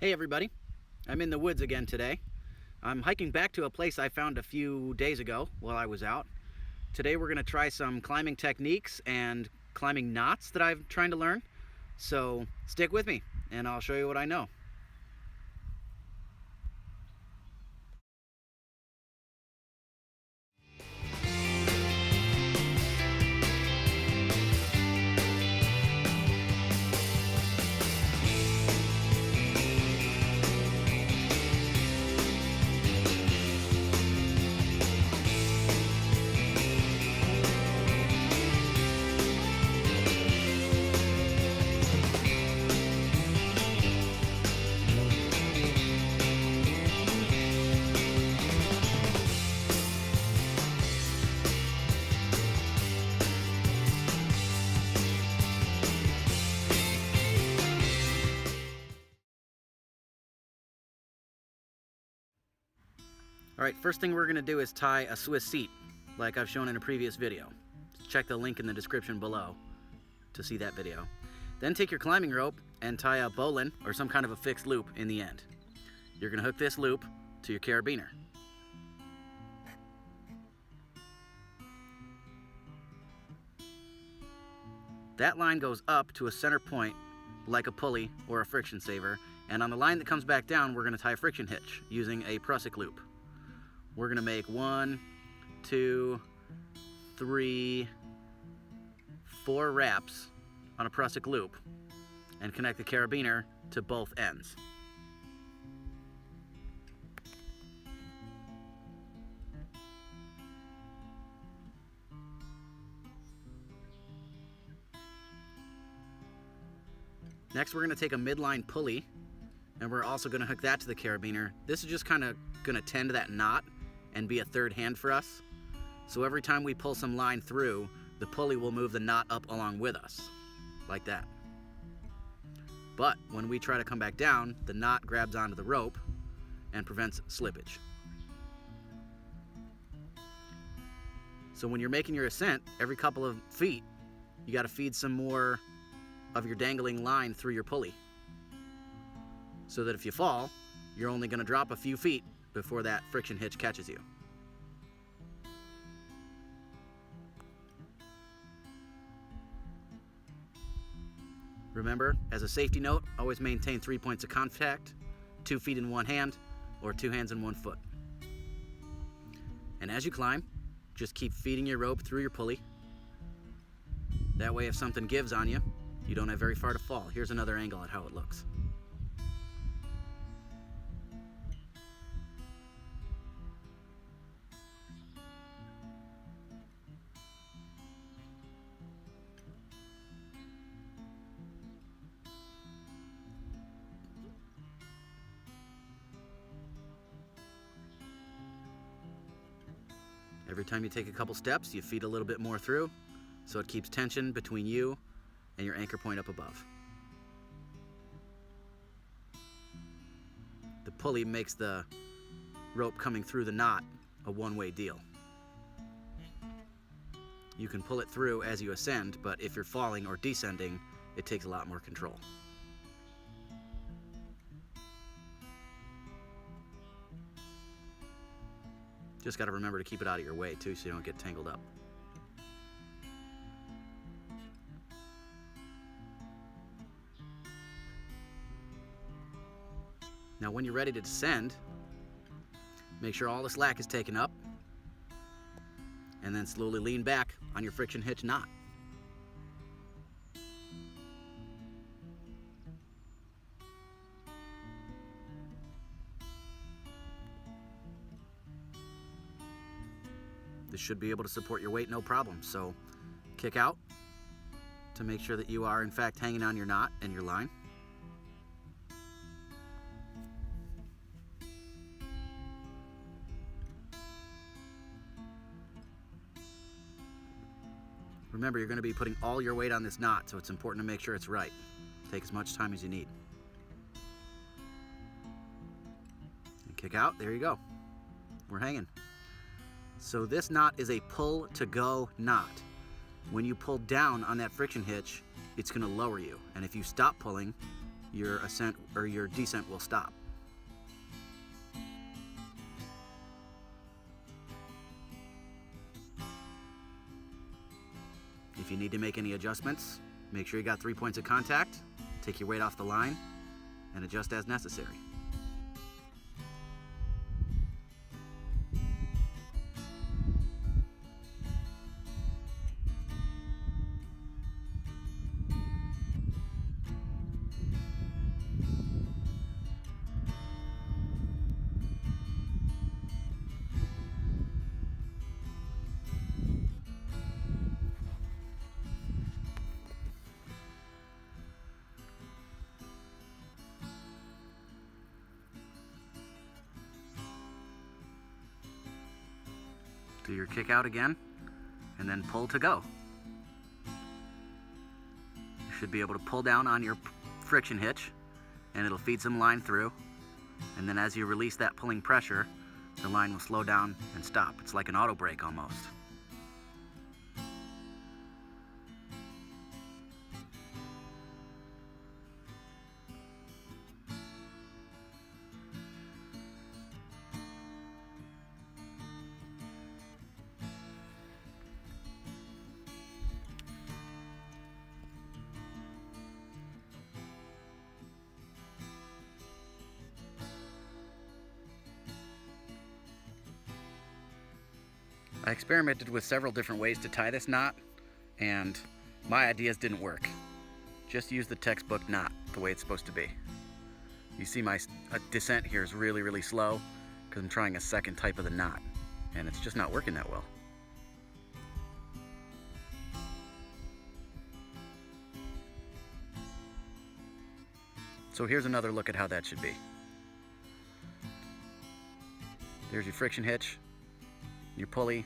Hey everybody, I'm in the woods again today. I'm hiking back to a place I found a few days ago while I was out. Today we're going to try some climbing techniques and climbing knots that I'm trying to learn. So stick with me and I'll show you what I know. Alright, first thing we're going to do is tie a Swiss seat, like I've shown in a previous video. Check the link in the description below to see that video. Then take your climbing rope and tie a bowline or some kind of a fixed loop in the end. You're going to hook this loop to your carabiner. That line goes up to a center point like a pulley or a friction saver, and on the line that comes back down we're going to tie a friction hitch using a prusik loop. We're going to make 1, 2, 3, 4 wraps on a prusik loop and connect the carabiner to both ends. Next we're going to take a midline pulley and we're also going to hook that to the carabiner. This is just kind of going to tend to that knot and be a third hand for us. So every time we pull some line through, the pulley will move the knot up along with us, like that. But when we try to come back down, the knot grabs onto the rope and prevents slippage. So when you're making your ascent, every couple of feet, you got to feed some more of your dangling line through your pulley, so that if you fall, you're only going to drop a few feet before that friction hitch catches you. Remember, as a safety note, always maintain 3 points of contact, 2 feet in one hand, or 2 hands in 1 foot. And as you climb, just keep feeding your rope through your pulley. That way if something gives on you, you don't have very far to fall. Here's another angle at how it looks. Every time you take a couple steps, you feed a little bit more through, so it keeps tension between you and your anchor point up above. The pulley makes the rope coming through the knot a one-way deal. You can pull it through as you ascend, but if you're falling or descending, it takes a lot more control. Just got to remember to keep it out of your way too, so you don't get tangled up. Now when you're ready to descend, make sure all the slack is taken up, and then slowly lean back on your friction hitch knot. This should be able to support your weight no problem, so kick out to make sure that you are in fact hanging on your knot and your line. Remember, you're going to be putting all your weight on this knot, so it's important to make sure it's right. Take as much time as you need. And kick out, there you go. We're hanging. So this knot is a pull to go knot. When you pull down on that friction hitch, it's going to lower you. And if you stop pulling, your ascent or your descent will stop. If you need to make any adjustments, make sure you got 3 points of contact, take your weight off the line, and adjust as necessary. Do your kick out again, and then pull to go. You should be able to pull down on your friction hitch, and it'll feed some line through. And then as you release that pulling pressure, the line will slow down and stop. It's like an auto brake almost. I experimented with several different ways to tie this knot, and my ideas didn't work. Just use the textbook knot the way it's supposed to be. You see my descent here is really, really slow because I'm trying a second type of the knot, and it's just not working that well. So here's another look at how that should be. There's your friction hitch, your pulley,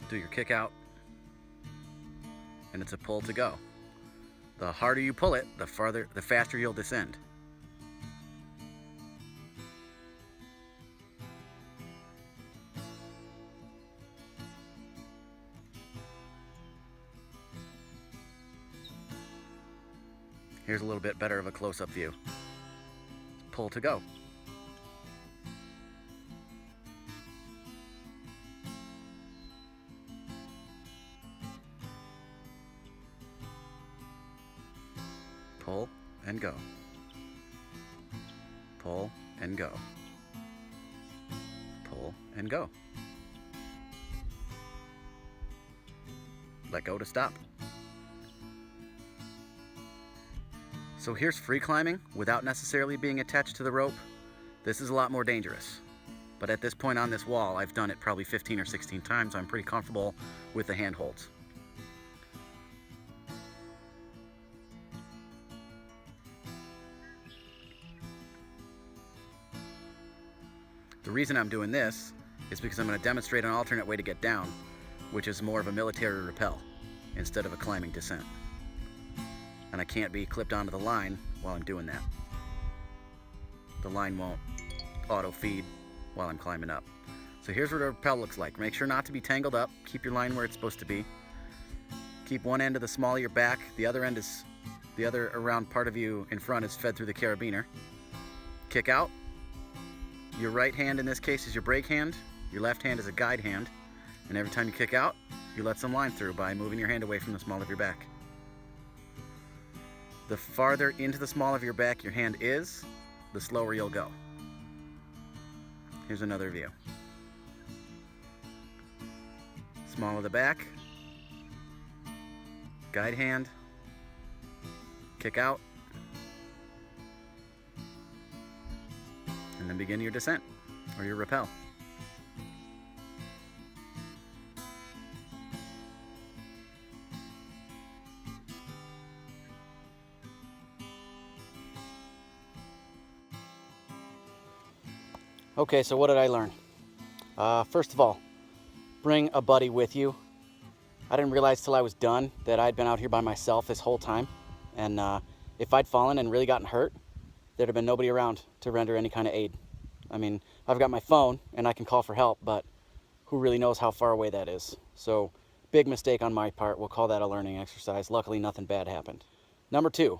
do your kick out, and it's a pull to go. The harder you pull it, the faster you'll descend. Here's a little bit better of a close-up view. Pull to go. Pull and go. Pull and go. Pull and go. Let go to stop. So here's free climbing without necessarily being attached to the rope. This is a lot more dangerous. But at this point on this wall, I've done it probably 15 or 16 times. I'm pretty comfortable with the handholds. The reason I'm doing this is because I'm going to demonstrate an alternate way to get down, which is more of a military rappel instead of a climbing descent. And I can't be clipped onto the line while I'm doing that. The line won't auto feed while I'm climbing up. So here's what a rappel looks like. Make sure not to be tangled up. Keep your line where it's supposed to be. Keep one end of the small of your back. The other around part of you in front is fed through the carabiner. Kick out. Your right hand in this case is your brake hand. Your left hand is a guide hand. And every time you kick out, you let some line through by moving your hand away from the small of your back. The farther into the small of your back your hand is, the slower you'll go. Here's another view. Small of the back, guide hand, kick out, and then begin your descent or your rappel. Okay, so what did I learn? First of all, bring a buddy with you. I didn't realize till I was done that I'd been out here by myself this whole time. And if I'd fallen and really gotten hurt, there'd have been nobody around to render any kind of aid. I mean, I've got my phone and I can call for help, but who really knows how far away that is? So Big mistake on my part. We'll call that a learning exercise. Luckily, nothing bad happened. Number 2,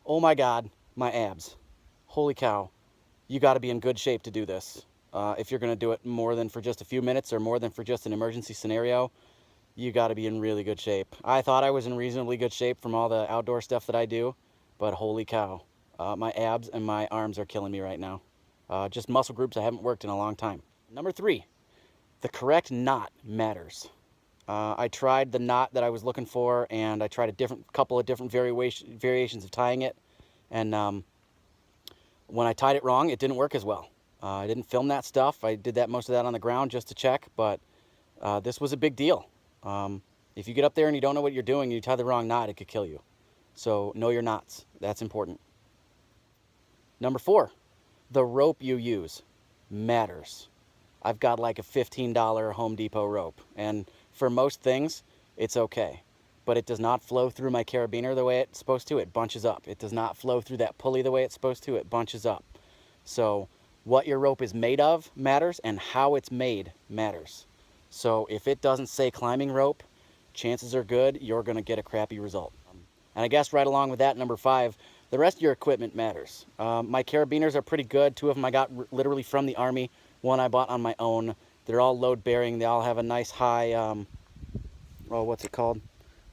oh my God, my abs. Holy cow, you got to be in good shape to do this. If you're going to do it more than for just a few minutes or more than for just an emergency scenario, you got to be in really good shape. I thought I was in reasonably good shape from all the outdoor stuff that I do, but holy cow, my abs and my arms are killing me right now. Just muscle groups I haven't worked in a long time. Number 3, the correct knot matters. I tried the knot that I was looking for, and I tried a couple of different variations of tying it, and when I tied it wrong, it didn't work as well. I didn't film that stuff. I did most of that on the ground just to check, but this was a big deal. If you get up there and you don't know what you're doing, and you tie the wrong knot, it could kill you. So know your knots. That's important. Number 4, the rope you use matters. I've got like a $15 Home Depot rope, and for most things, it's okay. But it does not flow through my carabiner the way it's supposed to. It bunches up. It does not flow through that pulley the way it's supposed to. It bunches up. So what your rope is made of matters, and how it's made matters. So if it doesn't say climbing rope, chances are good you're going to get a crappy result. And I guess right along with that, number 5, the rest of your equipment matters. My carabiners are pretty good. 2 of them I got literally from the Army. 1 I bought on my own. They're all load bearing. They all have a nice high, what's it called?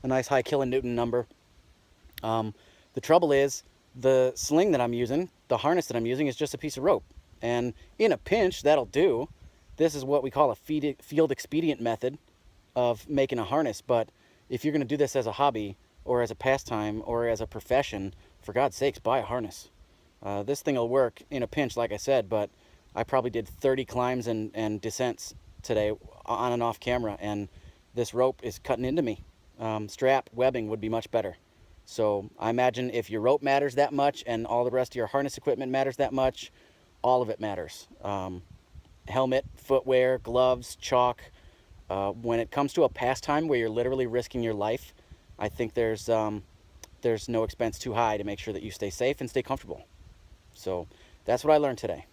A nice high kilonewton number. The trouble is, the sling that I'm using, the harness that I'm using, is just a piece of rope. And in a pinch, that'll do. This is what we call a field expedient method of making a harness. But if you're going to do this as a hobby, or as a pastime, or as a profession, for God's sakes, buy a harness. This thing will work in a pinch, like I said, but I probably did 30 climbs and descents today on and off camera, and this rope is cutting into me. Strap webbing would be much better. So I imagine if your rope matters that much and all the rest of your harness equipment matters that much, all of it matters. Helmet, footwear, gloves, chalk. When it comes to a pastime where you're literally risking your life, I think there's no expense too high to make sure that you stay safe and stay comfortable. So that's what I learned today.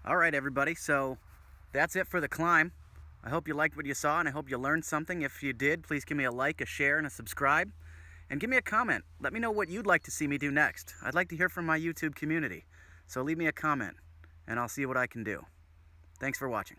All right, everybody, so that's it for the climb. I hope you liked what you saw, and I hope you learned something. If you did, please give me a like, a share, and a subscribe. And give me a comment. Let me know what you'd like to see me do next. I'd like to hear from my YouTube community. So leave me a comment, and I'll see what I can do. Thanks for watching.